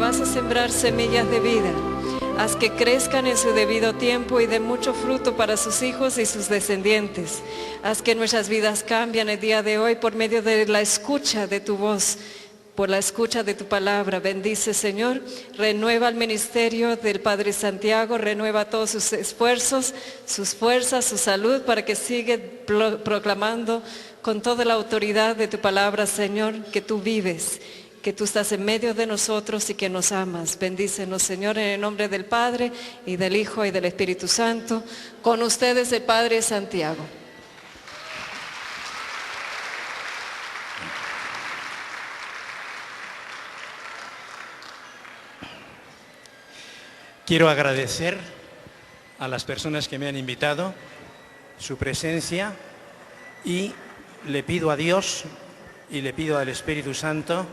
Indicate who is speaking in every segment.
Speaker 1: vas a sembrar semillas de vida. Haz que crezcan en su debido tiempo y den mucho fruto para sus hijos y sus descendientes. Haz que nuestras vidas cambien el día de hoy por medio de la escucha de tu voz, por la escucha de tu palabra. Bendice, Señor, renueva el ministerio del Padre Santiago, renueva todos sus esfuerzos, sus fuerzas, su salud, para que siga proclamando con toda la autoridad de tu palabra, Señor, que tú vives, que tú estás en medio de nosotros y que nos amas. Bendícenos, Señor, en el nombre del Padre, y del Hijo, y del Espíritu Santo. Con ustedes el Padre Santiago.
Speaker 2: Quiero agradecer a las personas que me han invitado su presencia y le pido a Dios y le pido al Espíritu Santo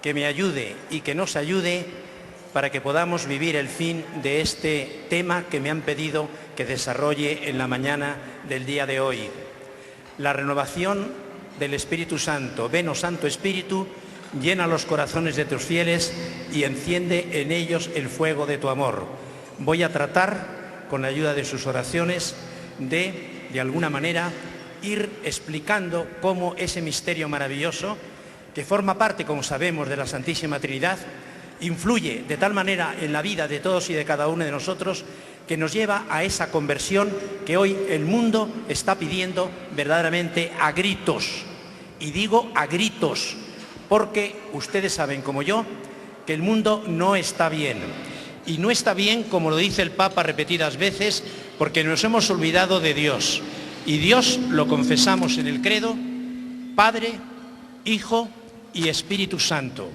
Speaker 2: que me ayude y que nos ayude para que podamos vivir el fin de este tema que me han pedido que desarrolle en la mañana del día de hoy. La renovación del Espíritu Santo. Ven, oh Santo Espíritu, llena los corazones de tus fieles y enciende en ellos el fuego de tu amor. Voy a tratar, con la ayuda de sus oraciones, de alguna manera, ir explicando cómo ese misterio maravilloso, que forma parte, como sabemos, de la Santísima Trinidad, influye de tal manera en la vida de todos y de cada uno de nosotros, que nos lleva a esa conversión que hoy el mundo está pidiendo verdaderamente a gritos. Y digo a gritos, porque ustedes saben como yo que el mundo no está bien. Y no está bien, como lo dice el Papa repetidas veces, porque nos hemos olvidado de Dios. Y Dios lo confesamos en el credo: Padre, Hijo y Espíritu Santo.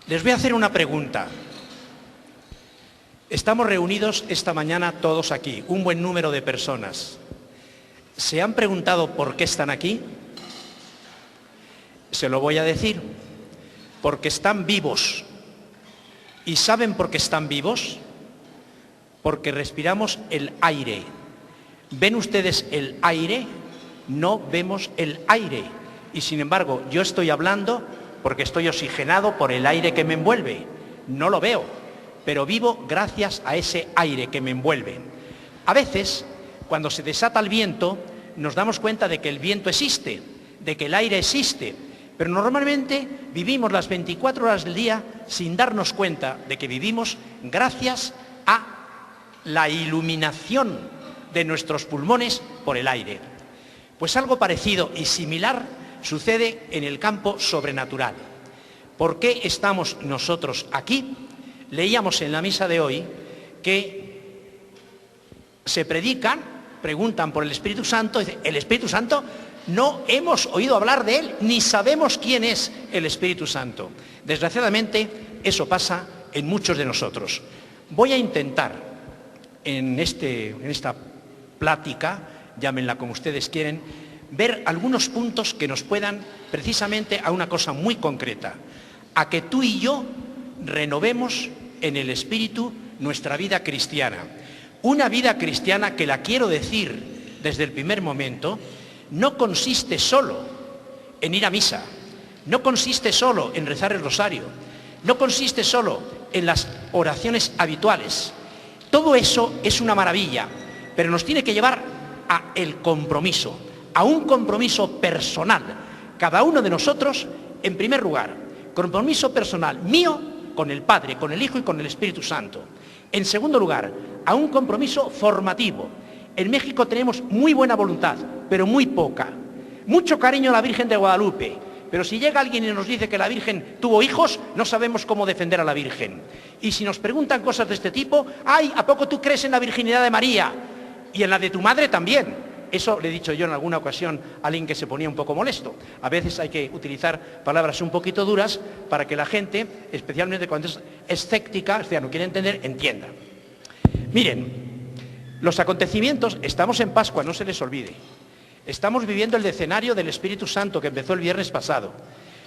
Speaker 2: Les voy a hacer una pregunta. Estamos reunidos esta mañana todos aquí, un buen número de personas. ¿Se han preguntado por qué están aquí? Se lo voy a decir. Porque están vivos. ¿Y saben por qué están vivos? Porque respiramos el aire. ¿Ven ustedes el aire? No vemos el aire. Y sin embargo, yo estoy hablando porque estoy oxigenado por el aire que me envuelve. No lo veo, pero vivo gracias a ese aire que me envuelve. A veces, cuando se desata el viento, nos damos cuenta de que el viento existe, de que el aire existe, pero normalmente vivimos las 24 horas del día sin darnos cuenta de que vivimos gracias a la iluminación de nuestros pulmones por el aire. Pues algo parecido y similar sucede en el campo sobrenatural. ¿Por qué estamos nosotros aquí? Leíamos en la misa de hoy que se predican, preguntan por el Espíritu Santo, dice, el Espíritu Santo, no hemos oído hablar de él, ni sabemos quién es el Espíritu Santo. Desgraciadamente, eso pasa en muchos de nosotros. Voy a intentar, en esta plática, llámenla como ustedes quieren, ver algunos puntos que nos puedan precisamente a una cosa muy concreta, a que tú y yo renovemos en el Espíritu nuestra vida cristiana. Una vida cristiana que, la quiero decir desde el primer momento, no consiste solo en ir a misa, no consiste solo en rezar el rosario, no consiste solo en las oraciones habituales. Todo eso es una maravilla, pero nos tiene que llevar a el compromiso, a un compromiso personal. Cada uno de nosotros, en primer lugar, compromiso personal mío con el Padre, con el Hijo y con el Espíritu Santo. En segundo lugar, a un compromiso formativo. En México tenemos muy buena voluntad, pero muy poca. Mucho cariño a la Virgen de Guadalupe, pero si llega alguien y nos dice que la Virgen tuvo hijos, no sabemos cómo defender a la Virgen. Y si nos preguntan cosas de este tipo, ¡ay! ¿A poco tú crees en la virginidad de María? Y en la de tu madre también. Eso le he dicho yo en alguna ocasión a alguien que se ponía un poco molesto. A veces hay que utilizar palabras un poquito duras para que la gente, especialmente cuando es escéptica, o sea, no quiere entender, entienda. Miren, los acontecimientos, estamos en Pascua, no se les olvide. Estamos viviendo el decenario del Espíritu Santo que empezó el viernes pasado.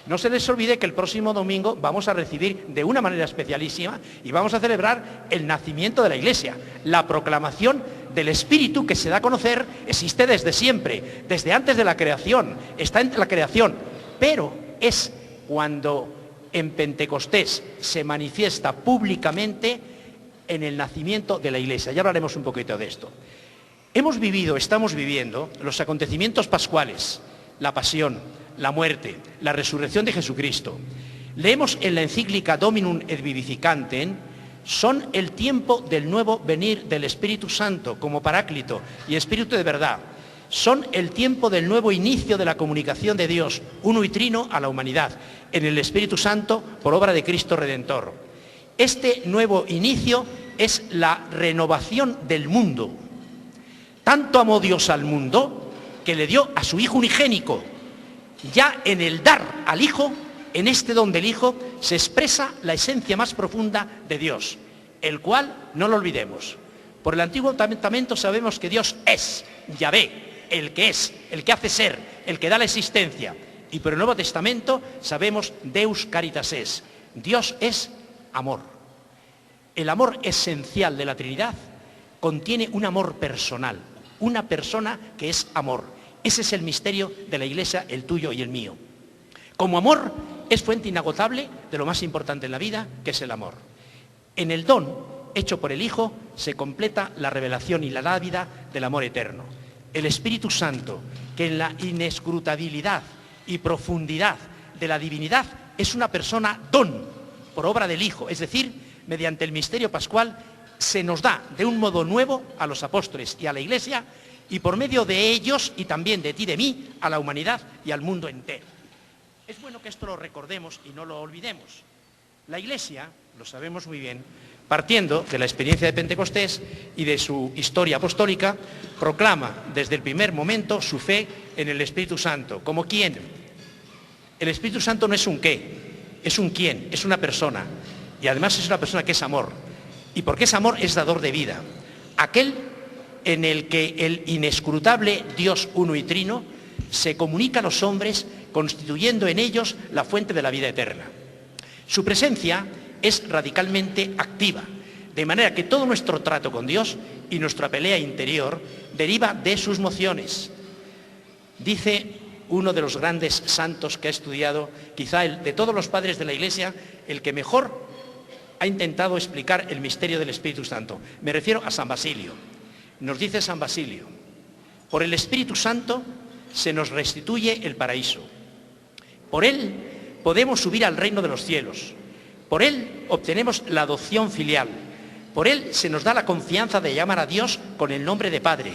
Speaker 2: No se les olvide que el próximo domingo vamos a recibir de una manera especialísima y vamos a celebrar el nacimiento de la Iglesia. La proclamación del Espíritu que se da a conocer existe desde siempre, desde antes de la creación, está en la creación, pero es cuando en Pentecostés se manifiesta públicamente en el nacimiento de la Iglesia. Ya hablaremos un poquito de esto. Estamos viviendo los acontecimientos pascuales, la pasión, la muerte, la resurrección de Jesucristo. Leemos en la encíclica Dominum et Vivificantem, son el tiempo del nuevo venir del Espíritu Santo como Paráclito y Espíritu de verdad. Son el tiempo del nuevo inicio de la comunicación de Dios, uno y trino, a la humanidad, en el Espíritu Santo por obra de Cristo Redentor. Este nuevo inicio es la renovación del mundo. Tanto amó Dios al mundo que le dio a su Hijo unigénico. Ya en el dar al Hijo, en este don del Hijo, se expresa la esencia más profunda de Dios, el cual, no lo olvidemos, por el Antiguo Testamento sabemos que Dios es Yahvé, el que hace ser, el que da la existencia. Y por el Nuevo Testamento sabemos Deus Caritas es. Dios es amor. El amor esencial de la Trinidad contiene un amor personal, una persona que es amor. Ese es el misterio de la Iglesia, el tuyo y el mío. Como amor es fuente inagotable de lo más importante en la vida, que es el amor. En el don hecho por el Hijo se completa la revelación y la dávida del amor eterno. El Espíritu Santo, que en la inescrutabilidad y profundidad de la divinidad es una persona don por obra del Hijo, es decir, mediante el misterio pascual se nos da de un modo nuevo a los apóstoles y a la Iglesia, y por medio de ellos y también de ti y de mí a la humanidad y al mundo entero. Es bueno que esto lo recordemos y no lo olvidemos. La Iglesia, lo sabemos muy bien, partiendo de la experiencia de Pentecostés y de su historia apostólica, proclama desde el primer momento su fe en el Espíritu Santo. ¿Como quién? El Espíritu Santo no es un qué, es un quién, es una persona. Y además es una persona que es amor. Y porque es amor, es dador de vida. Aquel en el que el inescrutable Dios uno y trino se comunica a los hombres, constituyendo en ellos la fuente de la vida eterna. Su presencia es radicalmente activa, de manera que todo nuestro trato con Dios y nuestra pelea interior deriva de sus mociones. Dice uno de los grandes santos que ha estudiado, quizá de todos los padres de la Iglesia, el que mejor ha intentado explicar el misterio del Espíritu Santo. Me refiero a San Basilio. Nos dice San Basilio: por el Espíritu Santo se nos restituye el paraíso. Por él podemos subir al reino de los cielos. Por él obtenemos la adopción filial. Por él se nos da la confianza de llamar a Dios con el nombre de Padre.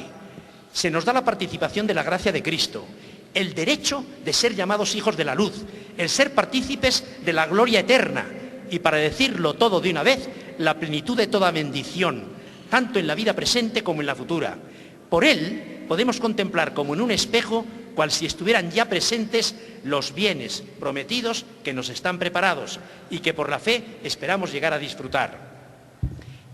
Speaker 2: Se nos da la participación de la gracia de Cristo, el derecho de ser llamados hijos de la luz, el ser partícipes de la gloria eterna y, para decirlo todo de una vez, la plenitud de toda bendición, tanto en la vida presente como en la futura. Por él podemos contemplar como en un espejo, cual si estuvieran ya presentes, los bienes prometidos que nos están preparados y que por la fe esperamos llegar a disfrutar.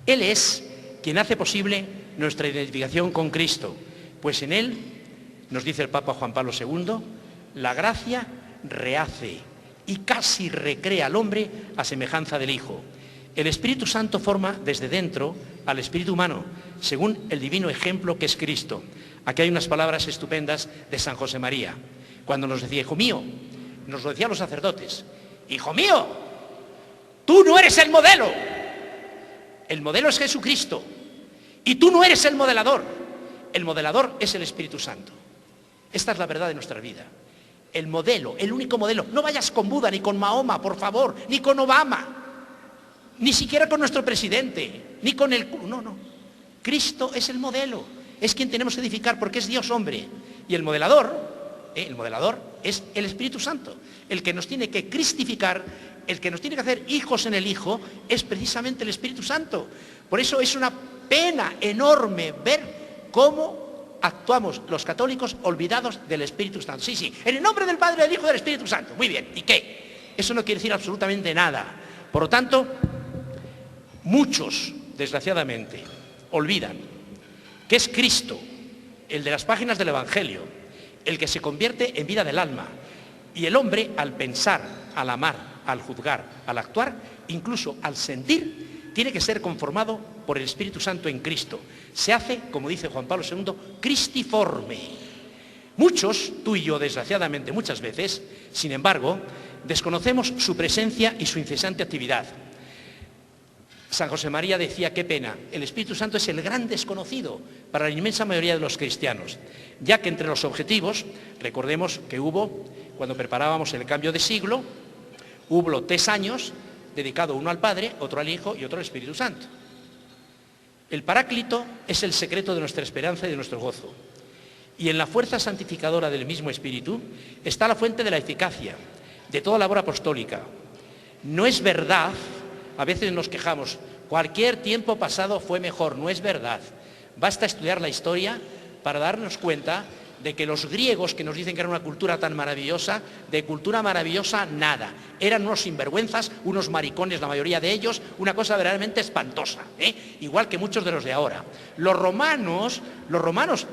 Speaker 2: Él es quien hace posible nuestra identificación con Cristo, pues en él, nos dice el Papa Juan Pablo II, la gracia rehace y casi recrea al hombre a semejanza del Hijo. El Espíritu Santo forma desde dentro al espíritu humano, según el divino ejemplo que es Cristo. Aquí hay unas palabras estupendas de San José María, cuando nos decía: hijo mío, nos lo decían los sacerdotes, hijo mío, tú no eres el modelo es Jesucristo, y tú no eres el modelador es el Espíritu Santo. Esta es la verdad de nuestra vida. El modelo, el único modelo. No vayas con Buda, ni con Mahoma, por favor, ni con Obama, ni siquiera con nuestro presidente, ni con el... No. Cristo es el modelo, es quien tenemos que edificar porque es Dios hombre. Y el modelador es el Espíritu Santo, el que nos tiene que cristificar, el que nos tiene que hacer hijos en el Hijo, es precisamente el Espíritu Santo. Por eso es una pena enorme ver cómo actuamos los católicos olvidados del Espíritu Santo. Sí, en el nombre del Padre, del Hijo y del Espíritu Santo. Muy bien, ¿y qué? Eso no quiere decir absolutamente nada. Por lo tanto, muchos, desgraciadamente, olvidan que es Cristo, el de las páginas del Evangelio, el que se convierte en vida del alma. Y el hombre, al pensar, al amar, al juzgar, al actuar, incluso al sentir, tiene que ser conformado por el Espíritu Santo en Cristo. Se hace, como dice Juan Pablo II, cristiforme. Muchos, tú y yo desgraciadamente muchas veces, sin embargo, desconocemos su presencia y su incesante actividad. San José María decía, qué pena, el Espíritu Santo es el gran desconocido para la inmensa mayoría de los cristianos, ya que entre los objetivos, recordemos que hubo, cuando preparábamos el cambio de siglo, hubo 3 años dedicado uno al Padre, otro al Hijo y otro al Espíritu Santo. El Paráclito es el secreto de nuestra esperanza y de nuestro gozo. Y en la fuerza santificadora del mismo Espíritu está la fuente de la eficacia, de toda labor apostólica. No es verdad, a veces nos quejamos, cualquier tiempo pasado fue mejor, no es verdad. Basta estudiar la historia para darnos cuenta de que los griegos, que nos dicen que era una cultura tan maravillosa, de cultura maravillosa nada. Eran unos sinvergüenzas, unos maricones, la mayoría de ellos, una cosa verdaderamente espantosa, igual que muchos de los de ahora. Los romanos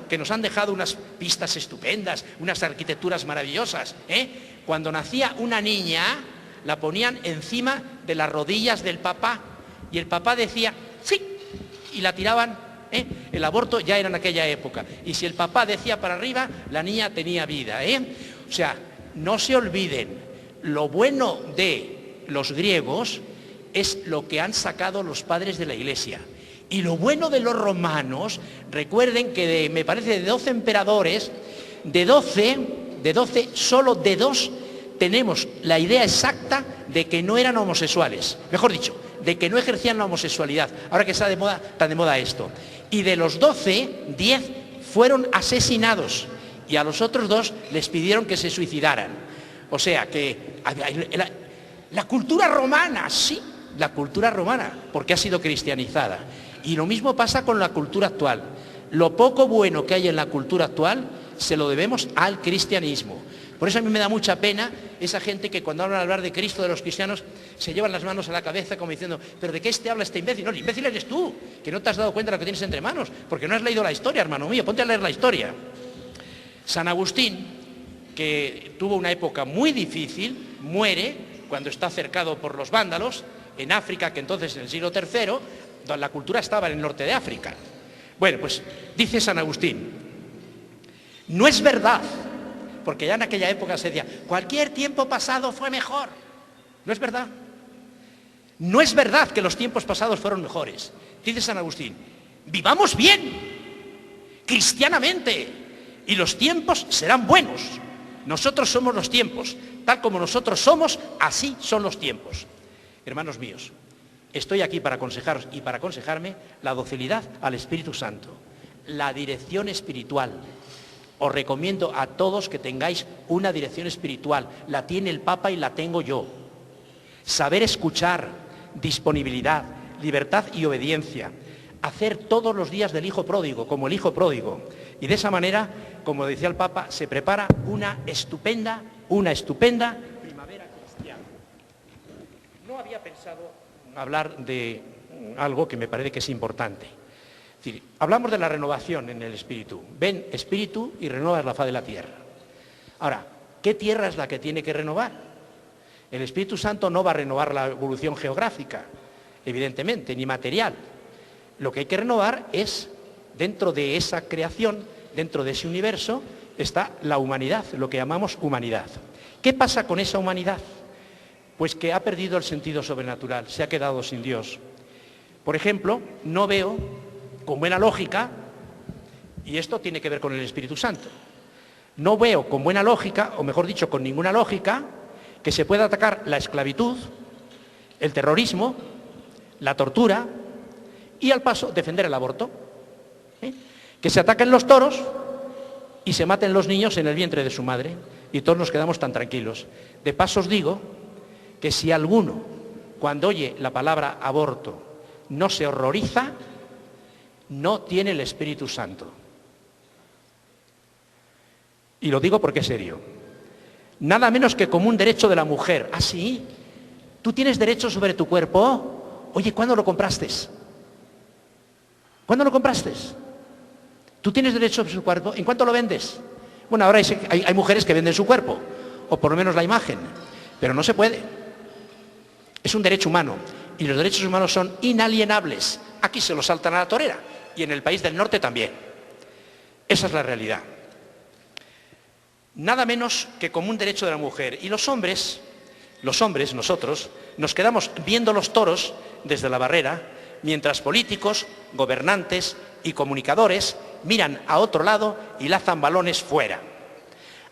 Speaker 2: que nos han dejado unas pistas estupendas, unas arquitecturas maravillosas, cuando nacía una niña, la ponían encima de las rodillas del papá, y el papá decía, sí, y la tiraban. El aborto ya era en aquella época, y si el papá decía para arriba, la niña tenía vida. O sea, no se olviden, lo bueno de los griegos es lo que han sacado los padres de la Iglesia, y lo bueno de los romanos, recuerden que me parece de 12 emperadores, de 12, solo de 2 tenemos la idea exacta de que no eran homosexuales, mejor dicho, de que no ejercían la homosexualidad, ahora que está tan de moda esto. Y de los 12, 10 fueron asesinados, y a los otros 2 les pidieron que se suicidaran. O sea que la cultura romana, sí, la cultura romana, porque ha sido cristianizada. Y lo mismo pasa con la cultura actual. Lo poco bueno que hay en la cultura actual se lo debemos al cristianismo. Por eso a mí me da mucha pena esa gente que cuando hablan de Cristo, de los cristianos, se llevan las manos a la cabeza como diciendo, ¿pero de qué habla este imbécil? No, el imbécil eres tú, que no te has dado cuenta de lo que tienes entre manos, porque no has leído la historia, hermano mío, ponte a leer la historia. San Agustín, que tuvo una época muy difícil, muere cuando está cercado por los vándalos, en África, que entonces en el siglo III, la cultura estaba en el norte de África. Bueno, pues dice San Agustín, no es verdad, porque ya en aquella época se decía, cualquier tiempo pasado fue mejor. No es verdad. No es verdad que los tiempos pasados fueron mejores. Dice San Agustín, vivamos bien, cristianamente, y los tiempos serán buenos. Nosotros somos los tiempos. Tal como nosotros somos, así son los tiempos. Hermanos míos, estoy aquí para aconsejaros y para aconsejarme la docilidad al Espíritu Santo, la dirección espiritual. Os recomiendo a todos que tengáis una dirección espiritual. La tiene el Papa y la tengo yo. Saber escuchar, disponibilidad, libertad y obediencia. Hacer todos los días del hijo pródigo, como el hijo pródigo. Y de esa manera, como decía el Papa, se prepara una estupenda primavera cristiana. No había pensado hablar de algo que me parece que es importante. Es decir, hablamos de la renovación en el espíritu. Ven espíritu y renuevas la faz de la tierra. Ahora, ¿qué tierra es la que tiene que renovar? El Espíritu Santo no va a renovar la evolución geográfica, evidentemente, ni material. Lo que hay que renovar es, dentro de esa creación, dentro de ese universo, está la humanidad, lo que llamamos humanidad. ¿Qué pasa con esa humanidad? Pues que ha perdido el sentido sobrenatural, se ha quedado sin Dios. Por ejemplo, no veo con buena lógica, y esto tiene que ver con el Espíritu Santo, no veo con buena lógica, o mejor dicho, con ninguna lógica, que se pueda atacar la esclavitud, el terrorismo, la tortura y al paso defender el aborto. Que se ataquen los toros y se maten los niños en el vientre de su madre y todos nos quedamos tan tranquilos. De paso os digo que si alguno, cuando oye la palabra aborto, no se horroriza, no tiene el Espíritu Santo. Y lo digo porque es serio. Nada menos que como un derecho de la mujer. ¿Ah, sí? ¿Tú tienes derecho sobre tu cuerpo? Oye, ¿cuándo lo compraste? ¿Cuándo lo compraste? ¿Tú tienes derecho sobre su cuerpo? ¿En cuánto lo vendes? Bueno, ahora hay mujeres que venden su cuerpo, o por lo menos la imagen, pero no se puede. Es un derecho humano, y los derechos humanos son inalienables. Aquí se los saltan a la torera, y en el país del norte también. Esa es la realidad. nada menos que como un derecho de la mujer. Y los hombres, nosotros, nos quedamos viendo los toros desde la barrera, mientras políticos, gobernantes y comunicadores miran a otro lado y lanzan balones fuera.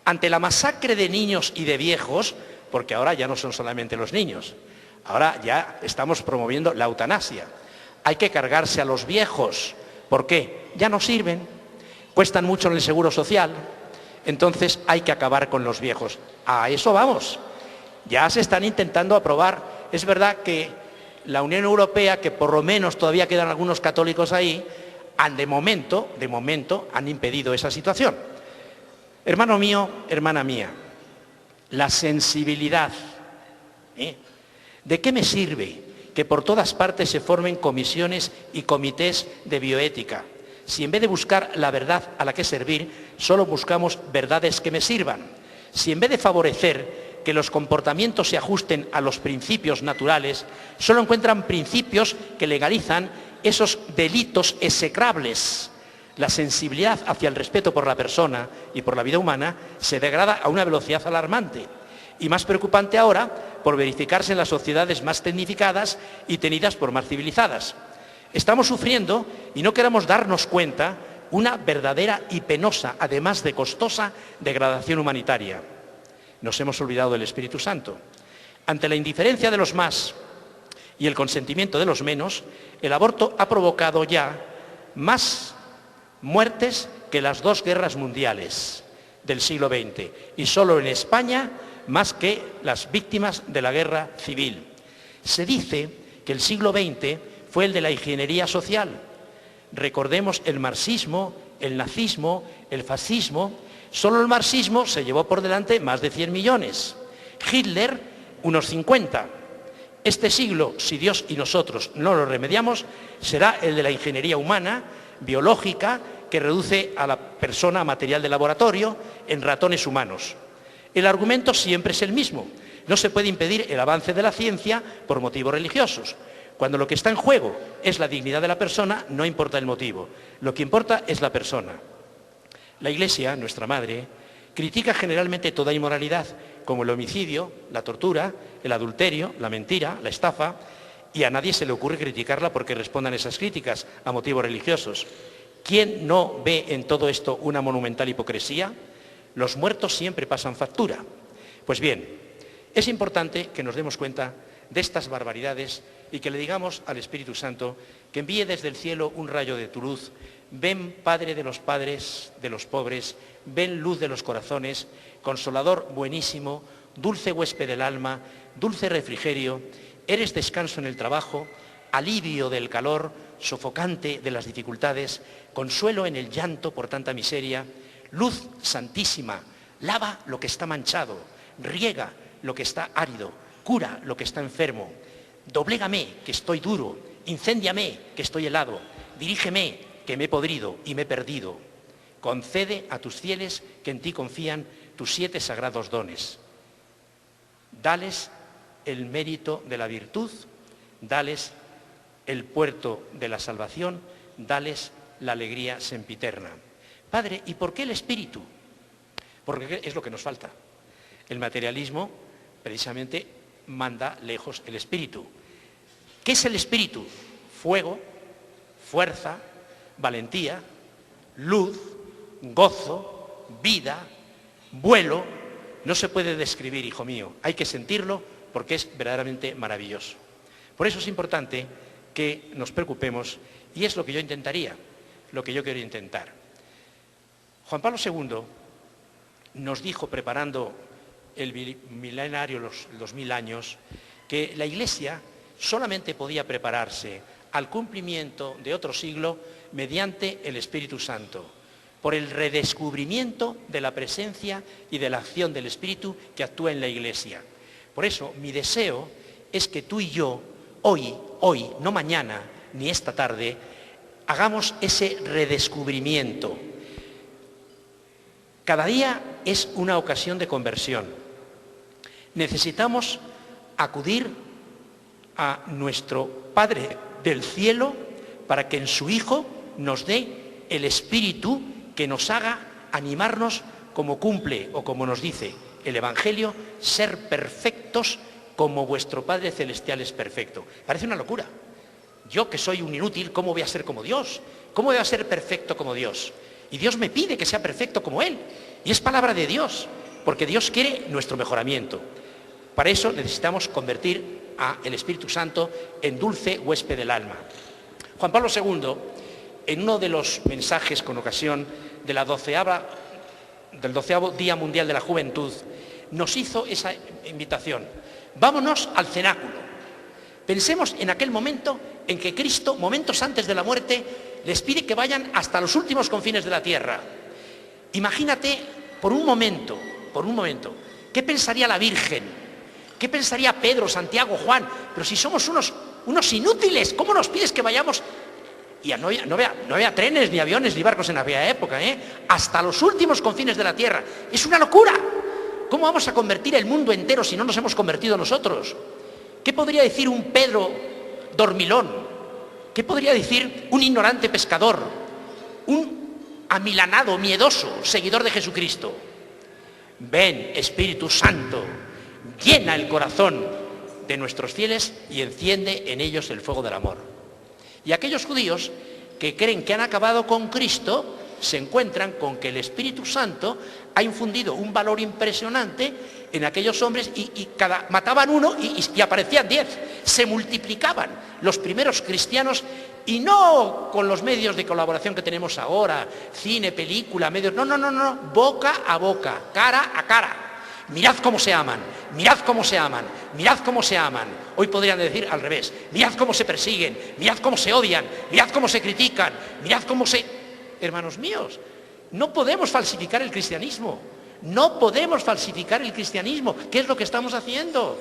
Speaker 2: Ante la masacre de niños y de viejos, porque ahora ya no son solamente los niños, ahora ya estamos promoviendo la eutanasia. Hay que cargarse a los viejos. ¿Por qué? Ya no sirven, cuestan mucho en el seguro social, entonces hay que acabar con los viejos. A eso vamos. Ya se están intentando aprobar. Es verdad que la Unión Europea, que por lo menos todavía quedan algunos católicos ahí, de momento, han impedido esa situación. Hermano mío, hermana mía, la sensibilidad. ¿De qué me sirve que por todas partes se formen comisiones y comités de bioética, si en vez de buscar la verdad a la que servir, solo buscamos verdades que me sirvan? Si en vez de favorecer que los comportamientos se ajusten a los principios naturales, solo encuentran principios que legalizan esos delitos execrables. La sensibilidad hacia el respeto por la persona y por la vida humana se degrada a una velocidad alarmante. Y más preocupante ahora por verificarse en las sociedades más tecnificadas y tenidas por más civilizadas. Estamos sufriendo, y no queremos darnos cuenta, una verdadera y penosa, además de costosa, degradación humanitaria. Nos hemos olvidado del Espíritu Santo. Ante la indiferencia de los más y el consentimiento de los menos, el aborto ha provocado ya más muertes que las 2 guerras mundiales del siglo XX, y solo en España más que las víctimas de la guerra civil. Se dice que el siglo XX fue el de la ingeniería social. Recordemos el marxismo, el nazismo, el fascismo. Solo el marxismo se llevó por delante más de 100 millones. Hitler, unos 50. Este siglo, si Dios y nosotros no lo remediamos, será el de la ingeniería humana, biológica, que reduce a la persona a material de laboratorio en ratones humanos. El argumento siempre es el mismo. No se puede impedir el avance de la ciencia por motivos religiosos. Cuando lo que está en juego es la dignidad de la persona, no importa el motivo. Lo que importa es la persona. La Iglesia, nuestra madre, critica generalmente toda inmoralidad, como el homicidio, la tortura, el adulterio, la mentira, la estafa, y a nadie se le ocurre criticarla porque respondan esas críticas a motivos religiosos. ¿Quién no ve en todo esto una monumental hipocresía? Los muertos siempre pasan factura. Pues bien, es importante que nos demos cuenta de estas barbaridades y que le digamos al Espíritu Santo que envíe desde el cielo un rayo de tu luz. Ven, Padre de los padres, de los pobres, ven, luz de los corazones, consolador buenísimo, dulce huésped del alma, dulce refrigerio, eres descanso en el trabajo, alivio del calor, sofocante de las dificultades, consuelo en el llanto por tanta miseria, luz santísima, lava lo que está manchado, riega lo que está árido, cura lo que está enfermo, doblégame que estoy duro, incéndiame que estoy helado, dirígeme que me he podrido y me he perdido. Concede a tus fieles que en ti confían tus 7 sagrados dones. Dales el mérito de la virtud, dales el puerto de la salvación, dales la alegría sempiterna. Padre, ¿y por qué el Espíritu? Porque es lo que nos falta. El materialismo, precisamente, manda lejos el Espíritu. ¿Qué es el Espíritu? Fuego, fuerza, valentía, luz, gozo, vida, vuelo. No se puede describir, hijo mío. Hay que sentirlo porque es verdaderamente maravilloso. Por eso es importante que nos preocupemos, y es lo que yo intentaría, lo que yo quiero intentar. Juan Pablo II nos dijo, preparando el milenario, los 2000 años, que la Iglesia solamente podía prepararse al cumplimiento de otro siglo mediante el Espíritu Santo, por el redescubrimiento de la presencia y de la acción del Espíritu que actúa en la Iglesia. Por eso, mi deseo es que tú y yo, hoy, no mañana, ni esta tarde, hagamos ese redescubrimiento. Cada día es una ocasión de conversión. Necesitamos acudir a nuestro Padre del cielo para que en su Hijo nos dé el Espíritu que nos haga animarnos como cumple o como nos dice el Evangelio, ser perfectos como vuestro Padre Celestial es perfecto. Parece una locura. Yo, que soy un inútil, ¿cómo voy a ser como Dios? ¿Cómo voy a ser perfecto como Dios? Y Dios me pide que sea perfecto como Él. Y es palabra de Dios, porque Dios quiere nuestro mejoramiento. Para eso necesitamos convertir al Espíritu Santo en dulce huésped del alma. Juan Pablo II, en uno de los mensajes con ocasión de del 12º Día Mundial de la Juventud, nos hizo esa invitación. Vámonos al cenáculo. Pensemos en aquel momento en que Cristo, momentos antes de la muerte, les pide que vayan hasta los últimos confines de la tierra. Imagínate por un momento, ¿qué pensaría la Virgen? ¿Qué pensaría Pedro, Santiago, Juan? Pero si somos unos inútiles, ¿cómo nos pides que vayamos? Y no había trenes, ni aviones, ni barcos en aquella época, hasta los últimos confines de la tierra. Es una locura. ¿Cómo vamos a convertir el mundo entero si no nos hemos convertido nosotros? ¿Qué podría decir un Pedro dormilón? ¿Qué podría decir un ignorante pescador? Un amilanado, miedoso, seguidor de Jesucristo. Ven, Espíritu Santo, llena el corazón de nuestros fieles y enciende en ellos el fuego del amor. Y aquellos judíos que creen que han acabado con Cristo se encuentran con que el Espíritu Santo ha infundido un valor impresionante en aquellos hombres y mataban uno y aparecían 10, se multiplicaban los primeros cristianos, y no con los medios de colaboración que tenemos ahora, cine, película, medios, no, boca a boca, cara a cara. Mirad cómo se aman, mirad cómo se aman, mirad cómo se aman. Hoy podrían decir al revés, mirad cómo se persiguen, mirad cómo se odian, mirad cómo se critican, mirad cómo se... Hermanos míos, no podemos falsificar el cristianismo, no podemos falsificar el cristianismo. ¿Qué es lo que estamos haciendo?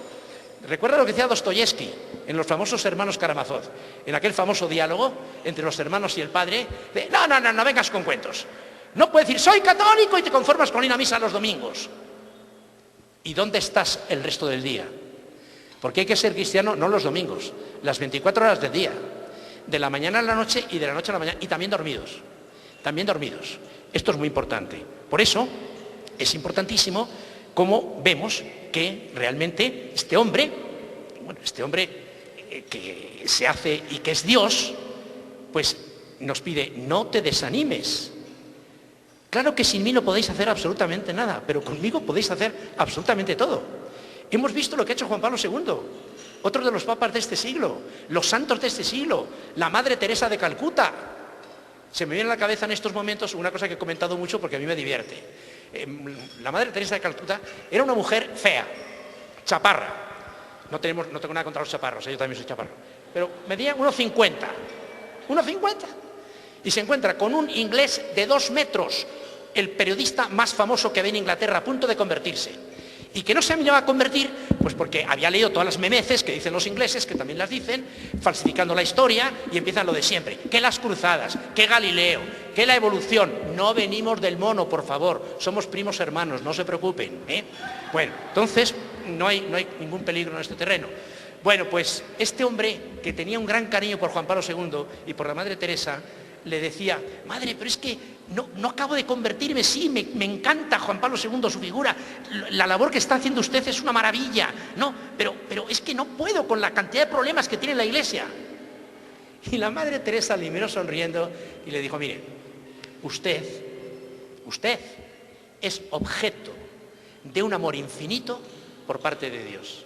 Speaker 2: Recuerda lo que decía Dostoyevsky en los famosos hermanos Karamazov, en aquel famoso diálogo entre los hermanos y el padre, de, no vengas con cuentos. No puedes decir, soy católico y te conformas con ir a misa los domingos. ¿Y dónde estás el resto del día? Porque hay que ser cristiano no los domingos, las 24 horas del día, de la mañana a la noche y de la noche a la mañana, y también dormidos. Esto es muy importante. Por eso es importantísimo cómo vemos que realmente este hombre que se hace y que es Dios, pues nos pide, no te desanimes. Claro que sin mí no podéis hacer absolutamente nada, pero conmigo podéis hacer absolutamente todo. Hemos visto lo que ha hecho Juan Pablo II, otros de los papas de este siglo, los santos de este siglo, la Madre Teresa de Calcuta. Se me viene a la cabeza en estos momentos una cosa que he comentado mucho porque a mí me divierte. La Madre Teresa de Calcuta era una mujer fea, chaparra. No tengo nada contra los chaparros, yo también soy chaparro. Pero medía 1,50. Y se encuentra con un inglés de 2 metros, el periodista más famoso que había en Inglaterra, a punto de convertirse. Y que no se animaba a convertir, pues porque había leído todas las memeces que dicen los ingleses, que también las dicen, falsificando la historia, y empiezan lo de siempre. Que las cruzadas, que Galileo, que la evolución. No venimos del mono, por favor. Somos primos hermanos, no se preocupen. Bueno, entonces no hay ningún peligro en este terreno. Bueno, pues este hombre, que tenía un gran cariño por Juan Pablo II y por la Madre Teresa, le decía, madre, pero es que no acabo de convertirme, sí, me encanta Juan Pablo II, su figura, la labor que está haciendo usted es una maravilla, no, pero es que no puedo con la cantidad de problemas que tiene la Iglesia. Y la Madre Teresa le miró sonriendo y le dijo, mire, usted es objeto de un amor infinito por parte de Dios.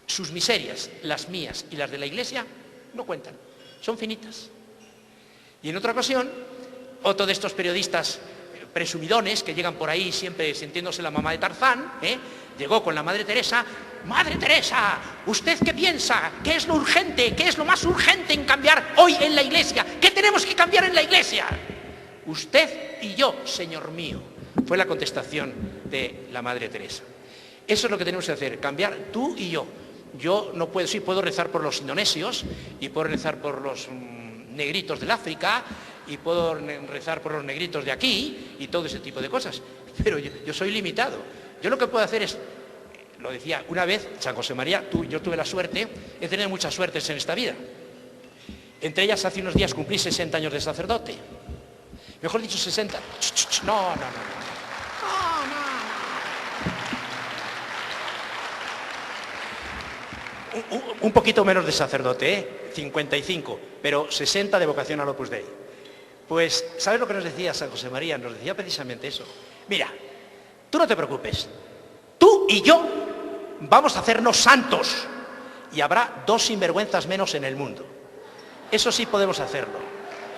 Speaker 2: Sus miserias, las mías y las de la Iglesia, no cuentan, son finitas. Y en otra ocasión, otro de estos periodistas presumidones que llegan por ahí siempre sintiéndose la mamá de Tarzán, llegó con la Madre Teresa. Madre Teresa, ¿usted qué piensa? ¿Qué es lo urgente? ¿Qué es lo más urgente en cambiar hoy en la Iglesia? ¿Qué tenemos que cambiar en la Iglesia? Usted y yo, Señor mío, fue la contestación de la Madre Teresa. Eso es lo que tenemos que hacer, cambiar tú y yo. Yo no puedo, sí puedo rezar por los indonesios y puedo rezar por los negritos del África y puedo rezar por los negritos de aquí y todo ese tipo de cosas, pero yo soy limitado. Yo lo que puedo hacer es, lo decía una vez San José María, yo tuve la suerte, he tenido muchas suertes en esta vida. Entre ellas, hace unos días cumplí 60 años de sacerdote. Mejor dicho, 60. No. un poquito menos de sacerdote, ¿eh? 55, pero 60 de vocación al Opus Dei. Pues, ¿sabes lo que nos decía San José María? Nos decía precisamente eso. Mira, tú no te preocupes, tú y yo vamos a hacernos santos y habrá 2 sinvergüenzas menos en el mundo. Eso sí podemos hacerlo,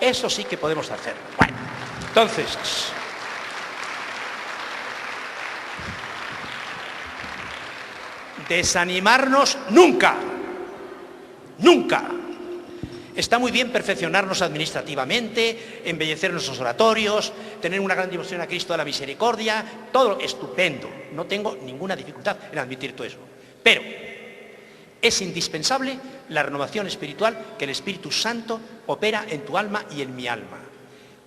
Speaker 2: eso sí que podemos hacerlo. Bueno, entonces, desanimarnos nunca, nunca. Está muy bien perfeccionarnos administrativamente, embellecer nuestros oratorios, tener una gran devoción a Cristo de la Misericordia, todo estupendo. No tengo ninguna dificultad en admitir todo eso. Pero es indispensable la renovación espiritual que el Espíritu Santo opera en tu alma y en mi alma.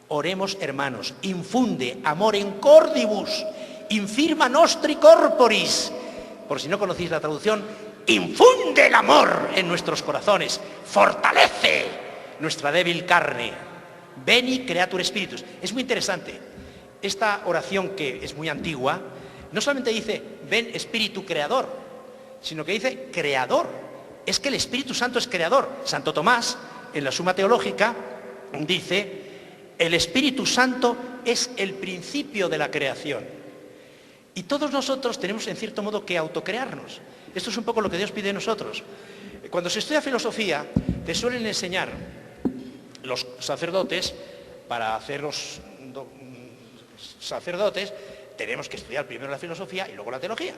Speaker 2: Oremos, hermanos, infunde amor en cordibus, infirma nostri corporis. Por si no conocéis la traducción, infunde el amor en nuestros corazones, fortalece nuestra débil carne. Veni creatur spiritus. Es muy interesante. Esta oración, que es muy antigua, no solamente dice ven espíritu creador, sino que dice creador. Es que el Espíritu Santo es creador. Santo Tomás, en la Suma Teológica, dice el Espíritu Santo es el principio de la creación. Y todos nosotros tenemos en cierto modo que autocrearnos. Esto es un poco lo que Dios pide de nosotros. Cuando se estudia filosofía, te suelen enseñar los sacerdotes, para hacer los sacerdotes, tenemos que estudiar primero la filosofía y luego la teología.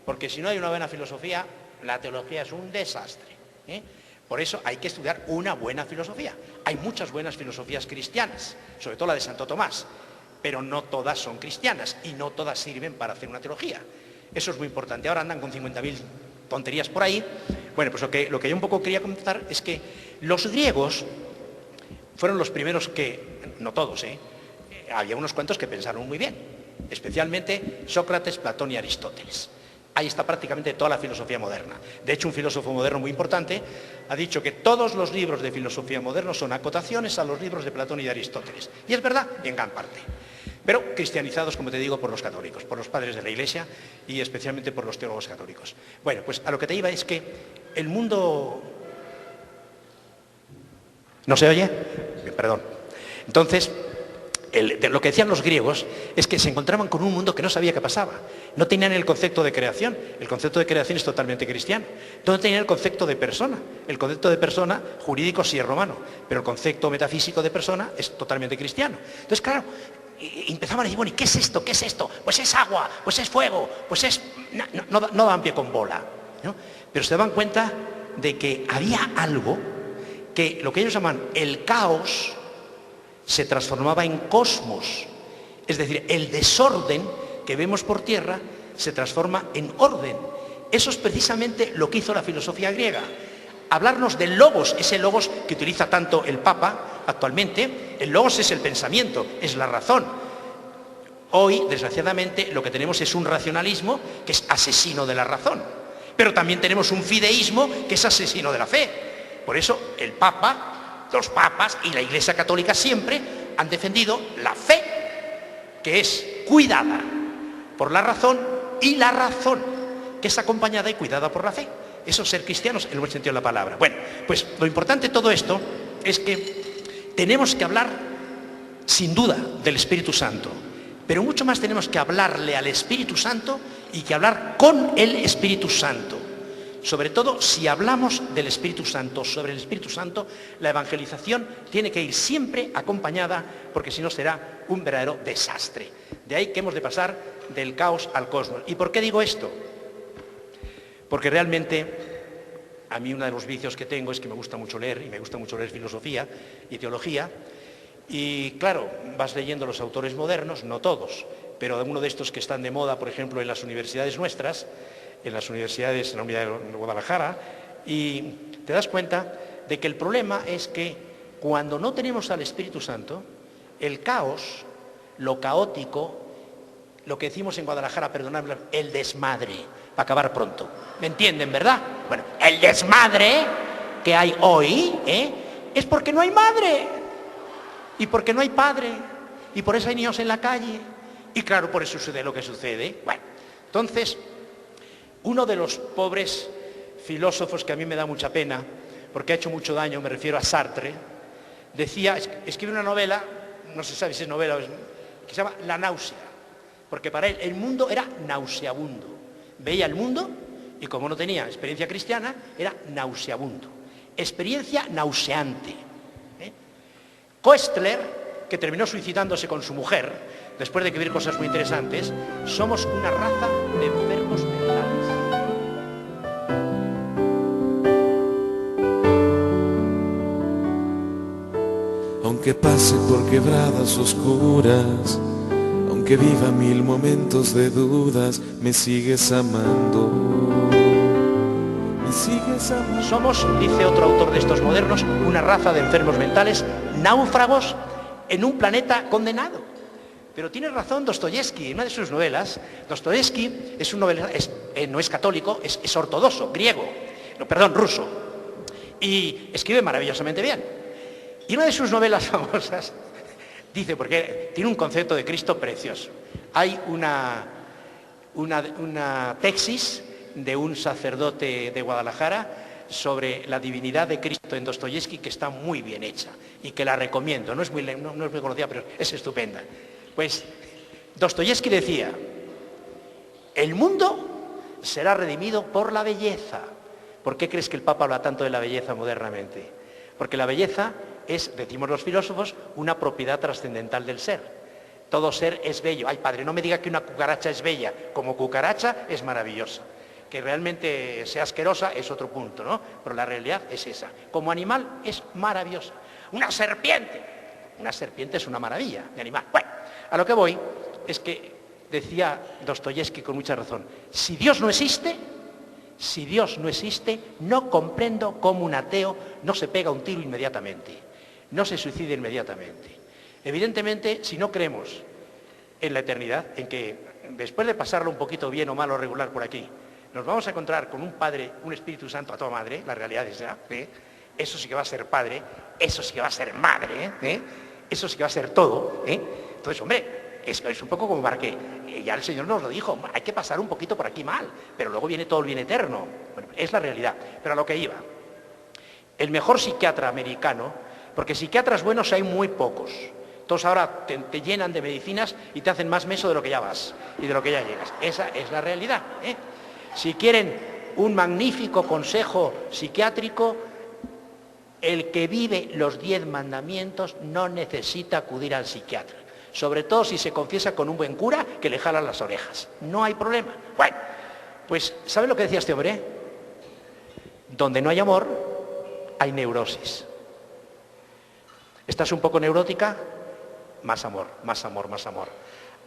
Speaker 2: Porque si no hay una buena filosofía, la teología es un desastre, ¿eh? Por eso hay que estudiar una buena filosofía. Hay muchas buenas filosofías cristianas, sobre todo la de Santo Tomás, pero no todas son cristianas y no todas sirven para hacer una teología. Eso es muy importante. Ahora andan con 50.000 tonterías por ahí. Bueno, pues lo que yo un poco quería comentar es que los griegos fueron los primeros que, no todos, había unos cuantos que pensaron muy bien, especialmente Sócrates, Platón y Aristóteles. Ahí está prácticamente toda la filosofía moderna. De hecho, un filósofo moderno muy importante ha dicho que todos los libros de filosofía moderna son acotaciones a los libros de Platón y de Aristóteles. Y es verdad, en gran parte. Pero cristianizados, como te digo, por los católicos, por los padres de la Iglesia y especialmente por los teólogos católicos. Bueno, pues a lo que te iba es que el mundo... ¿No se oye? Bien, perdón. Entonces, lo que decían los griegos es que se encontraban con un mundo que no sabía qué pasaba. No tenían el concepto de creación. El concepto de creación es totalmente cristiano. No tenían el concepto de persona. El concepto de persona jurídico sí es romano, pero el concepto metafísico de persona es totalmente cristiano. Entonces, claro, empezaban a decir, bueno, ¿y qué es esto? ¿Qué es esto? Pues es agua, pues es fuego, pues es... No daban pie con bola, ¿no? Pero se daban cuenta de que había algo que lo que ellos llaman el caos se transformaba en cosmos. Es decir, el desorden que vemos por tierra se transforma en orden. Eso es precisamente lo que hizo la filosofía griega. Hablarnos del logos, ese logos que utiliza tanto el Papa actualmente. El logos es el pensamiento, es la razón. Hoy, desgraciadamente, lo que tenemos es un racionalismo que es asesino de la razón. Pero también tenemos un fideísmo que es asesino de la fe. Por eso el Papa, los papas y la Iglesia Católica siempre han defendido la fe, que es cuidada por la razón, y la razón, que es acompañada y cuidada por la fe. Eso es ser cristianos en el buen sentido de la palabra. Bueno, pues lo importante de todo esto es que tenemos que hablar sin duda del Espíritu Santo, pero mucho más tenemos que hablarle al Espíritu Santo y que hablar con el Espíritu Santo. Sobre todo si hablamos del Espíritu Santo, sobre el Espíritu Santo, la evangelización tiene que ir siempre acompañada, porque si no será un verdadero desastre. De ahí que hemos de pasar del caos al cosmos. ¿Y por qué digo esto? Porque realmente a mí uno de los vicios que tengo es que me gusta mucho leer, y me gusta mucho leer filosofía y teología, y claro, vas leyendo los autores modernos, no todos, pero algunos de estos que están de moda, por ejemplo, en las universidades nuestras, en las universidades, en la Universidad de Guadalajara, y te das cuenta de que el problema es que cuando no tenemos al Espíritu Santo, el caos, lo caótico, lo que decimos en Guadalajara, perdonadme, el desmadre, para acabar pronto. ¿Me entienden, verdad? Bueno, el desmadre que hay hoy, es porque no hay madre, y porque no hay padre, y por eso hay niños en la calle, y claro, por eso sucede lo que sucede. Bueno, entonces, uno de los pobres filósofos que a mí me da mucha pena, porque ha hecho mucho daño, me refiero a Sartre, decía, escribe una novela, no se sabe si es novela, que se llama La náusea, porque para él el mundo era nauseabundo. Veía el mundo y como no tenía experiencia cristiana, era nauseabundo. Experiencia nauseante. Koestler, que terminó suicidándose con su mujer, después de vivir cosas muy interesantes, somos una raza de enfermos mentales.
Speaker 3: Aunque pase por quebradas oscuras, aunque viva 1000 momentos de dudas, me sigues amando. Me sigues amando.
Speaker 2: Somos, dice otro autor de estos modernos, una raza de enfermos mentales, náufragos en un planeta condenado. Pero tiene razón Dostoyevsky, en una de sus novelas. Dostoyevsky es un novelista, no es católico, es ortodoxo, griego, ruso, y escribe maravillosamente bien. Y una de sus novelas famosas dice, porque tiene un concepto de Cristo precioso. Hay una tesis de un sacerdote de Guadalajara sobre la divinidad de Cristo en Dostoyevsky que está muy bien hecha y que la recomiendo. No es muy conocida, pero es estupenda. Pues Dostoyevsky decía, el mundo será redimido por la belleza. ¿Por qué crees que el Papa habla tanto de la belleza modernamente? Porque la belleza es, decimos los filósofos, una propiedad trascendental del ser. Todo ser es bello. Ay, padre, no me diga que una cucaracha es bella. Como cucaracha es maravillosa. Que realmente sea asquerosa es otro punto, ¿no? Pero la realidad es esa. Como animal es maravillosa. Una serpiente es una maravilla de animal. Bueno, a lo que voy es que decía Dostoyevsky con mucha razón, si Dios no existe, no comprendo cómo un ateo no se pega un tiro inmediatamente, no se suicida inmediatamente. Evidentemente, si no creemos en la eternidad, en que después de pasarlo un poquito bien o mal o regular por aquí, nos vamos a encontrar con un Padre, un Espíritu Santo a toda madre, la realidad es esa, eso sí que va a ser Padre, eso sí que va a ser Madre, eso sí que va a ser todo. Entonces, hombre, es un poco como para que, ya el Señor nos lo dijo, hay que pasar un poquito por aquí mal, pero luego viene todo el bien eterno. Bueno, es la realidad, pero a lo que iba. El mejor psiquiatra americano, porque psiquiatras buenos hay muy pocos, todos ahora te llenan de medicinas y te hacen más meso de lo que ya vas y de lo que ya llegas. Esa es la realidad. Si quieren un magnífico consejo psiquiátrico, el que vive los 10 mandamientos no necesita acudir al psiquiatra. Sobre todo si se confiesa con un buen cura que le jala las orejas. No hay problema. Bueno, pues ¿sabe lo que decía este hombre? Donde no hay amor, hay neurosis. ¿Estás un poco neurótica? Más amor, más amor, más amor.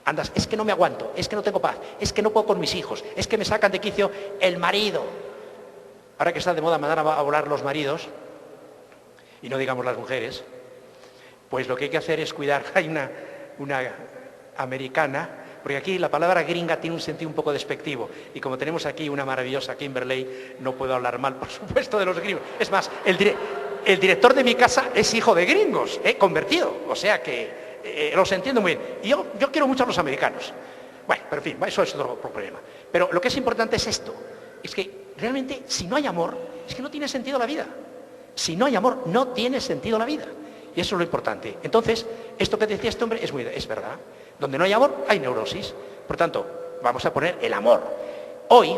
Speaker 2: Andas, es que no me aguanto, es que no tengo paz, es que no puedo con mis hijos, es que me sacan de quicio el marido. Ahora que está de moda mandar a volar los maridos, y no digamos las mujeres, pues lo que hay que hacer es cuidar. Hay una americana, porque aquí la palabra gringa tiene un sentido un poco despectivo, y como tenemos aquí una maravillosa Kimberley, no puedo hablar mal, por supuesto, de los gringos. Es más, el director de mi casa es hijo de gringos, convertido, o sea que los entiendo muy bien. Y yo quiero mucho a los americanos. Bueno, pero en fin, eso es otro problema. Pero lo que es importante es esto, es que realmente si no hay amor, es que no tiene sentido la vida. Si no hay amor, no tiene sentido la vida. Y eso es lo importante. Entonces, esto que decía este hombre es verdad. Donde no hay amor, hay neurosis. Por tanto, vamos a poner el amor. Hoy,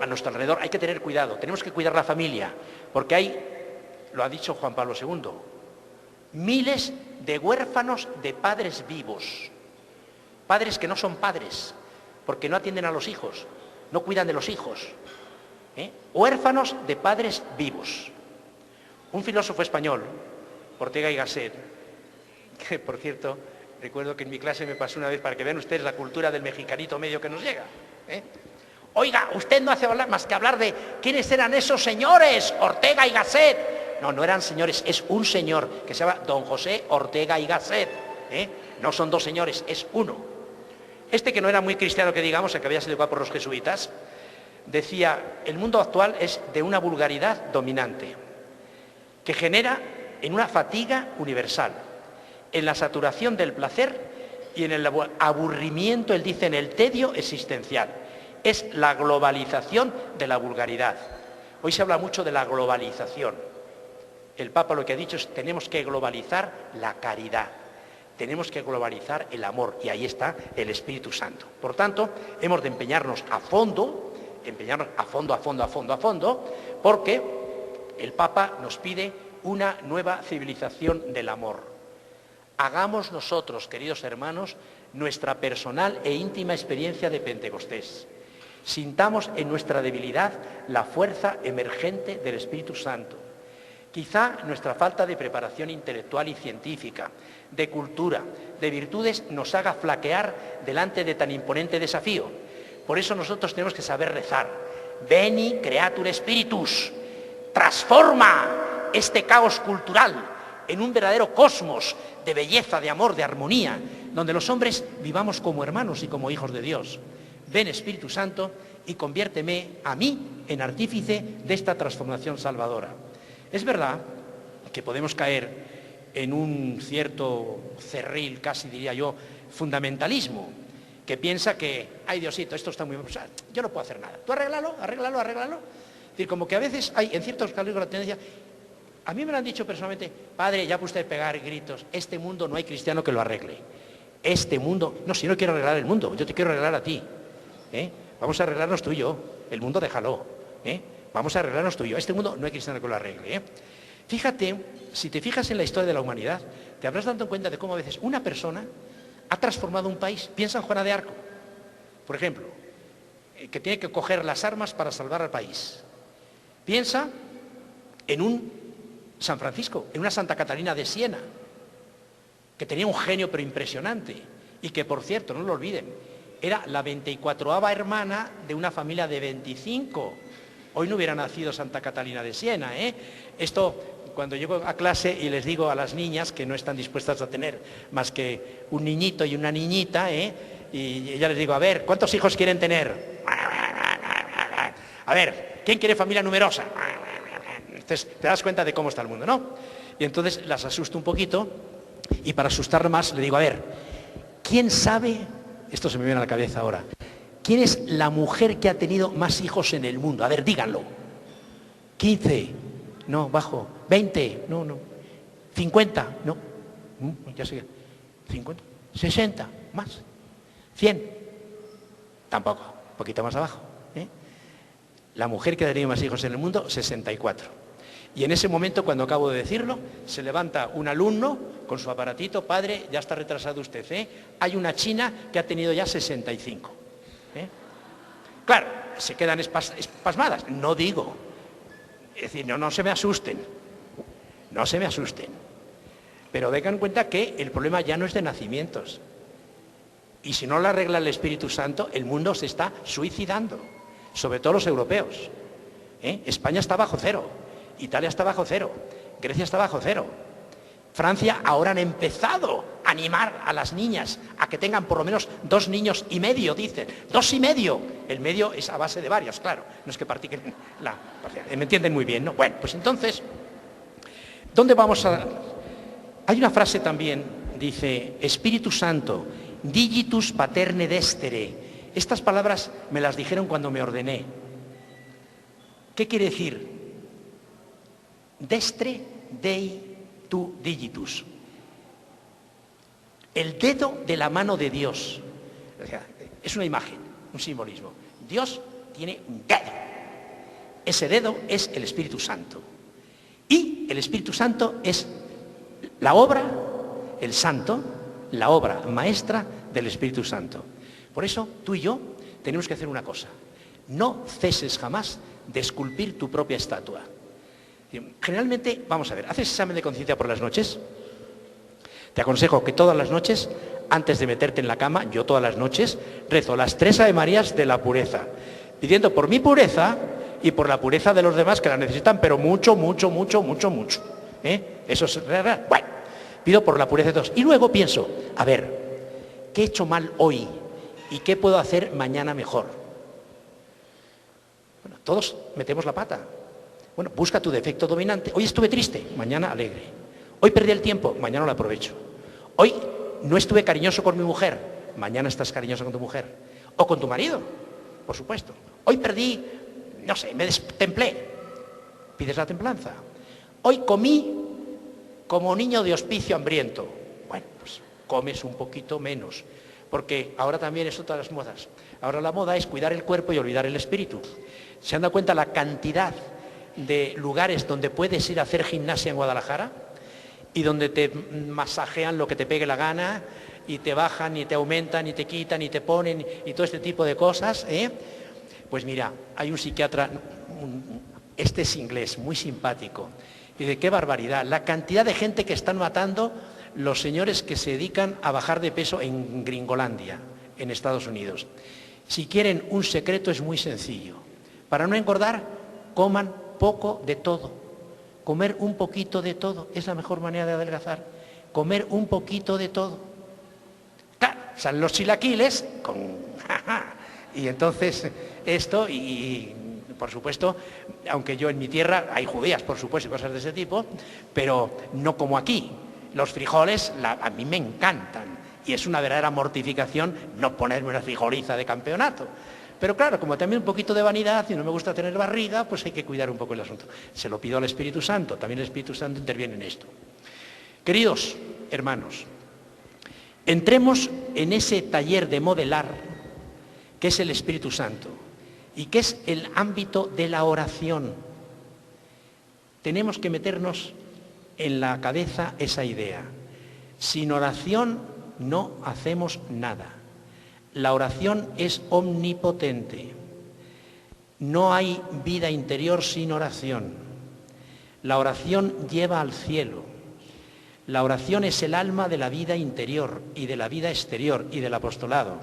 Speaker 2: a nuestro alrededor, hay que tener cuidado. Tenemos que cuidar la familia. Porque hay, lo ha dicho Juan Pablo II, miles de huérfanos de padres vivos. Padres que no son padres, porque no atienden a los hijos, no cuidan de los hijos. Huérfanos de padres vivos. Un filósofo español, Ortega y Gasset, que por cierto, recuerdo que en mi clase me pasó una vez para que vean ustedes la cultura del mexicanito medio que nos llega. Oiga, usted no hace más que hablar de quiénes eran esos señores, Ortega y Gasset. No eran señores, es un señor que se llama don José Ortega y Gasset. No son dos señores, es uno. Este que no era muy cristiano, que digamos, el que había sido educado por los jesuitas, decía, el mundo actual es de una vulgaridad dominante, que genera en una fatiga universal, en la saturación del placer y en el aburrimiento, él dice, en el tedio existencial. Es la globalización de la vulgaridad. Hoy se habla mucho de la globalización. El Papa lo que ha dicho es tenemos que globalizar la caridad, tenemos que globalizar el amor, y ahí está el Espíritu Santo. Por tanto, hemos de empeñarnos a fondo, porque el Papa nos pide una nueva civilización del amor. Hagamos nosotros, queridos hermanos, nuestra personal e íntima experiencia de Pentecostés. Sintamos en nuestra debilidad la fuerza emergente del Espíritu Santo. Quizá nuestra falta de preparación intelectual y científica, de cultura, de virtudes, nos haga flaquear delante de tan imponente desafío. Por eso nosotros tenemos que saber rezar. Veni creatur spiritus. Transforma este caos cultural en un verdadero cosmos de belleza, de amor, de armonía, donde los hombres vivamos como hermanos y como hijos de Dios. Ven, Espíritu Santo, y conviérteme a mí en artífice de esta transformación salvadora. Es verdad que podemos caer en un cierto cerril, casi diría yo, fundamentalismo, que piensa que, ay Diosito, esto está muy bien, o sea, yo no puedo hacer nada. Tú arréglalo. Es decir, como que a veces hay en ciertos casos la tendencia. A mí me lo han dicho personalmente, padre, ya puede usted pegar gritos, este mundo no hay cristiano que lo arregle. Este mundo, no, si no quiero arreglar el mundo, yo te quiero arreglar a ti. Vamos a arreglarnos tú y yo, el mundo déjalo. Vamos a arreglarnos tú y yo, este mundo no hay cristiano que lo arregle. Fíjate, si te fijas en la historia de la humanidad, te habrás dado cuenta de cómo a veces una persona ha transformado un país. Piensa en Juana de Arco, por ejemplo, que tiene que coger las armas para salvar al país. Piensa en un San Francisco, en una Santa Catalina de Siena, que tenía un genio pero impresionante, y que, por cierto, no lo olviden, era la 24ª hermana de una familia de 25. Hoy no hubiera nacido Santa Catalina de Siena. Esto, cuando llego a clase y les digo a las niñas que no están dispuestas a tener más que un niñito y una niñita, y ya les digo, a ver, ¿cuántos hijos quieren tener? A ver, ¿quién quiere familia numerosa? Entonces, te das cuenta de cómo está el mundo, ¿no? Y entonces las asusto un poquito, y para asustar más le digo, a ver, ¿quién sabe? Esto se me viene a la cabeza ahora. ¿Quién es la mujer que ha tenido más hijos en el mundo? A ver, díganlo. 15, no, bajo. 20, no. 50, no. Ya sé. 50, 60, más. 100, tampoco, un poquito más abajo. La mujer que ha tenido más hijos en el mundo, 64. Y en ese momento, cuando acabo de decirlo, se levanta un alumno con su aparatito, padre, ya está retrasado usted, Hay una china que ha tenido ya 65. Claro, se quedan espasmadas, no digo. Es decir, no se me asusten, Pero tengan en cuenta que el problema ya no es de nacimientos. Y si no lo arregla el Espíritu Santo, el mundo se está suicidando, sobre todo los europeos. España está bajo cero, Italia está bajo cero, Grecia está bajo cero. Francia ahora han empezado a animar a las niñas a que tengan por lo menos 2 niños y medio, dicen. 2 y medio. El medio es a base de varios, claro. No es que practiquen la... ¿Me entienden muy bien, no? Bueno, pues entonces, ¿dónde vamos a...? Hay una frase también, dice, Espíritu Santo, digitus paterne destere. Estas palabras me las dijeron cuando me ordené. ¿Qué quiere decir? Destre dei tu digitus. El dedo de la mano de Dios. O sea, es una imagen, un simbolismo. Dios tiene un dedo. Ese dedo es el Espíritu Santo. Y el Espíritu Santo es la obra, el santo, la obra maestra del Espíritu Santo. Por eso tú y yo tenemos que hacer una cosa. No ceses jamás de esculpir tu propia estatua. Generalmente, vamos a ver, ¿haces examen de conciencia por las noches? Te aconsejo que todas las noches, antes de meterte en la cama, yo todas las noches rezo las 3 Ave Marías de la pureza, pidiendo por mi pureza y por la pureza de los demás que la necesitan, pero mucho. Eso es real. Bueno, pido por la pureza de todos. Y luego pienso, a ver, ¿qué he hecho mal hoy? ¿Y qué puedo hacer mañana mejor? Bueno, todos metemos la pata. Bueno, busca tu defecto dominante. Hoy estuve triste, mañana alegre. Hoy perdí el tiempo, mañana lo aprovecho. Hoy no estuve cariñoso con mi mujer, mañana estás cariñoso con tu mujer. O con tu marido, por supuesto. Hoy perdí, no sé, me destemplé. pides la templanza. Hoy comí como niño de hospicio hambriento. Bueno, pues comes un poquito menos, porque ahora también es otra de las modas. Ahora la moda es cuidar el cuerpo y olvidar el espíritu. ¿Se han dado cuenta la cantidad de lugares donde puedes ir a hacer gimnasia en Guadalajara? Y donde te masajean lo que te pegue la gana, y te bajan, y te aumentan, y te quitan, y te ponen, y todo este tipo de cosas, ¿eh? Pues mira, hay un psiquiatra, este es inglés, muy simpático, y de qué barbaridad, la cantidad de gente que están matando los señores que se dedican a bajar de peso en Gringolandia, en Estados Unidos. Si quieren un secreto es muy sencillo. Para no engordar, coman poco de todo. Comer un poquito de todo es la mejor manera de adelgazar. Comer un poquito de todo. Claro, salen los chilaquiles con... y entonces esto y por supuesto, aunque yo en mi tierra hay judías, por supuesto, y cosas de ese tipo, pero no como aquí. Los frijoles a mí me encantan y es una verdadera mortificación no ponerme una frijoliza de campeonato. Pero claro, como también un poquito de vanidad y no me gusta tener barriga, pues hay que cuidar un poco el asunto. Se lo pido al Espíritu Santo, también el Espíritu Santo interviene en esto. Queridos hermanos, entremos en ese taller de modelar que es el Espíritu Santo y que es el ámbito de la oración. Tenemos que meternos en la cabeza esa idea. Sin oración no hacemos nada. La oración es omnipotente. No hay vida interior sin oración. La oración lleva al cielo. La oración es el alma de la vida interior y de la vida exterior y del apostolado.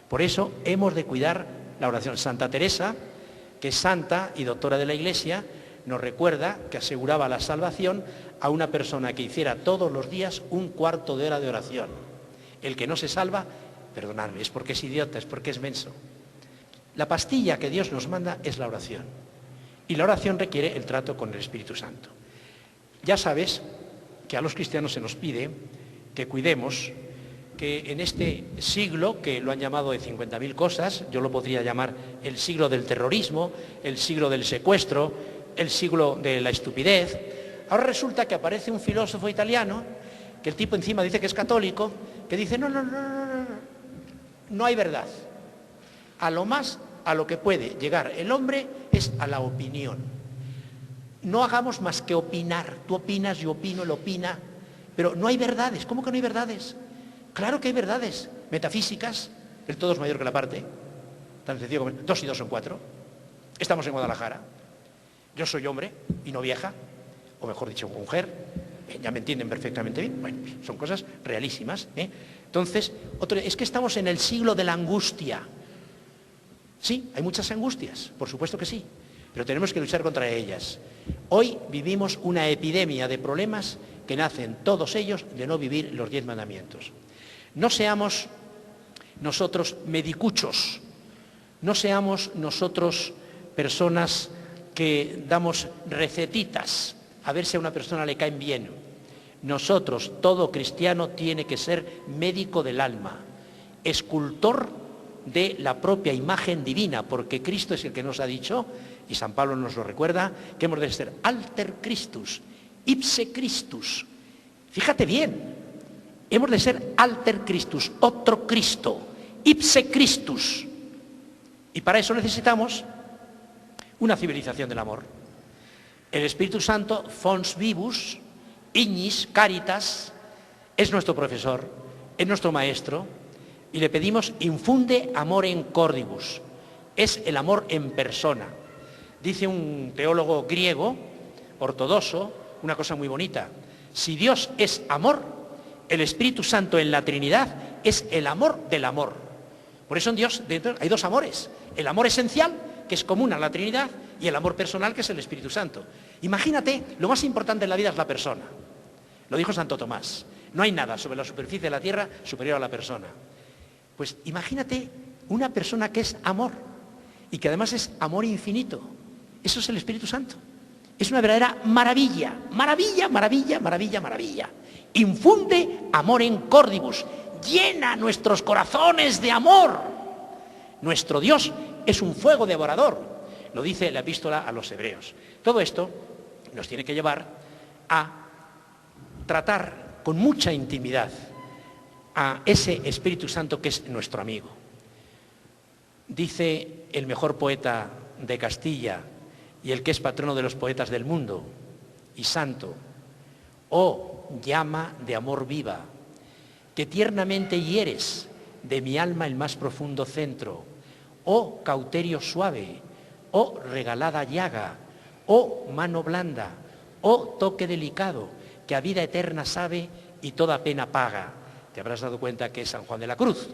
Speaker 2: Por eso hemos de cuidar la oración. Santa Teresa, que es santa y doctora de la Iglesia, nos recuerda que aseguraba la salvación a una persona que hiciera todos los días un cuarto de hora de oración. El que no se salva, perdonadme, es porque es idiota, es porque es menso. La pastilla que Dios nos manda es la oración. Y la oración requiere el trato con el Espíritu Santo. Ya sabes que a los cristianos se nos pide que cuidemos que en este siglo, que lo han llamado de 50.000 cosas, yo lo podría llamar el siglo del terrorismo, el siglo del secuestro, el siglo de la estupidez, ahora resulta que aparece un filósofo italiano, que el tipo encima dice que es católico, que dice, no hay verdad. A lo más a lo que puede llegar el hombre es a la opinión. No hagamos más que opinar. Tú opinas, yo opino, él opina, pero no hay verdades. ¿Cómo que no hay verdades? Claro que hay verdades metafísicas. El todo es mayor que la parte. Tan sencillo como 2 y 2 son 4. Estamos en Guadalajara. Yo soy hombre y no vieja, o mejor dicho, mujer. Ya me entienden perfectamente bien. Bueno, son cosas realísimas, ¿eh? Entonces, es que estamos en el siglo de la angustia. Sí, hay muchas angustias, por supuesto que sí, pero tenemos que luchar contra ellas. Hoy vivimos una epidemia de problemas que nacen todos ellos de no vivir los 10 mandamientos. No seamos nosotros medicuchos, no seamos nosotros personas que damos recetitas a ver si a una persona le caen bien. Nosotros, todo cristiano, tiene que ser médico del alma, escultor de la propia imagen divina, porque Cristo es el que nos ha dicho, y San Pablo nos lo recuerda, que hemos de ser alter Christus, ipse Christus. Fíjate bien, hemos de ser alter Christus, otro Cristo, ipse Christus. Y para eso necesitamos una civilización del amor. El Espíritu Santo, fons vivus, ignis, caritas, es nuestro profesor, es nuestro maestro, y le pedimos infunde amor en cordibus, es el amor en persona. Dice un teólogo griego, ortodoxo, una cosa muy bonita: si Dios es amor, el Espíritu Santo en la Trinidad es el amor del amor. Por eso en Dios hay 2 amores, el amor esencial, que es común a la Trinidad, y el amor personal, que es el Espíritu Santo. Imagínate, lo más importante en la vida es la persona. Lo dijo Santo Tomás, no hay nada sobre la superficie de la tierra superior a la persona. Pues imagínate una persona que es amor y que además es amor infinito. Eso es el Espíritu Santo. Es una verdadera maravilla, maravilla, maravilla, maravilla, maravilla. Infunde amor en cordibus, llena nuestros corazones de amor. Nuestro Dios es un fuego devorador. lo dice la epístola a los hebreos. Todo esto nos tiene que llevar a tratar con mucha intimidad a ese Espíritu Santo que es nuestro amigo. Dice el mejor poeta de Castilla y el que es patrono de los poetas del mundo y santo: oh llama de amor viva, que tiernamente hieres de mi alma el más profundo centro, oh cauterio suave, oh regalada llaga, oh mano blanda, oh toque delicado, que a vida eterna sabe y toda pena paga. Te habrás dado cuenta que es San Juan de la Cruz.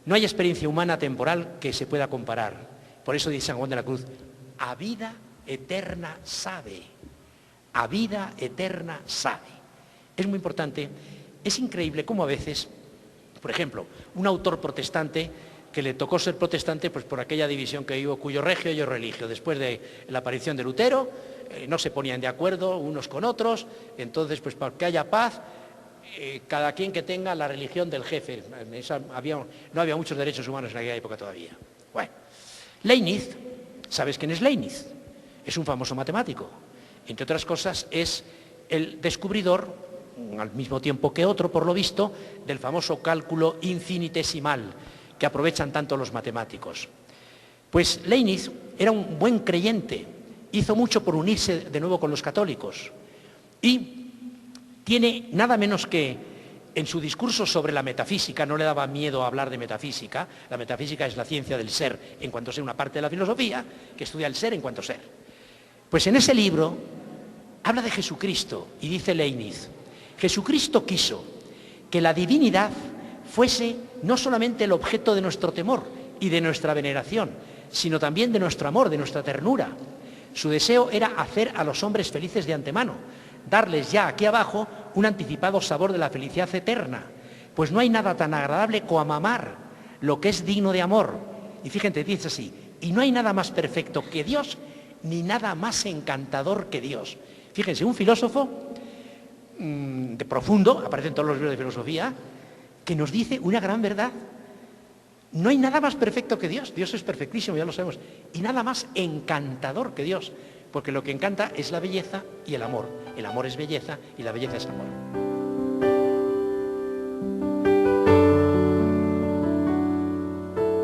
Speaker 2: No hay experiencia humana temporal que se pueda comparar. Por eso dice San Juan de la Cruz: a vida eterna sabe, a vida eterna sabe. Es muy importante, es increíble cómo a veces, por ejemplo, un autor protestante que le tocó ser protestante pues por aquella división que hubo, cuyo regio yo religio, después de la aparición de Lutero, no se ponían de acuerdo unos con otros, entonces pues para que haya paz, cada quien que tenga la religión del jefe. No había muchos derechos humanos en aquella época todavía. Bueno, Leibniz, ¿sabes quién es Leibniz? Es un famoso matemático. Entre otras cosas, es el descubridor, al mismo tiempo que otro, por lo visto, del famoso cálculo infinitesimal que aprovechan tanto los matemáticos. Pues Leibniz era un buen creyente, hizo mucho por unirse de nuevo con los católicos y tiene nada menos que en su discurso sobre la metafísica, no le daba miedo hablar de metafísica. La metafísica es la ciencia del ser en cuanto sea una parte de la filosofía que estudia el ser en cuanto ser. Pues en ese libro habla de Jesucristo y dice Leibniz: Jesucristo quiso que la divinidad fuese no solamente el objeto de nuestro temor y de nuestra veneración, sino también de nuestro amor, de nuestra ternura. Su deseo era hacer a los hombres felices de antemano, darles ya aquí abajo un anticipado sabor de la felicidad eterna, pues no hay nada tan agradable como amar lo que es digno de amor. Y fíjate, dice así: y no hay nada más perfecto que Dios, ni nada más encantador que Dios. Fíjense, un filósofo de profundo, aparece en todos los libros de filosofía, que nos dice una gran verdad. No hay nada más perfecto que Dios. Dios es perfectísimo, ya lo sabemos. Y nada más encantador que Dios, porque lo que encanta es la belleza y el amor. El amor es belleza y la belleza es amor.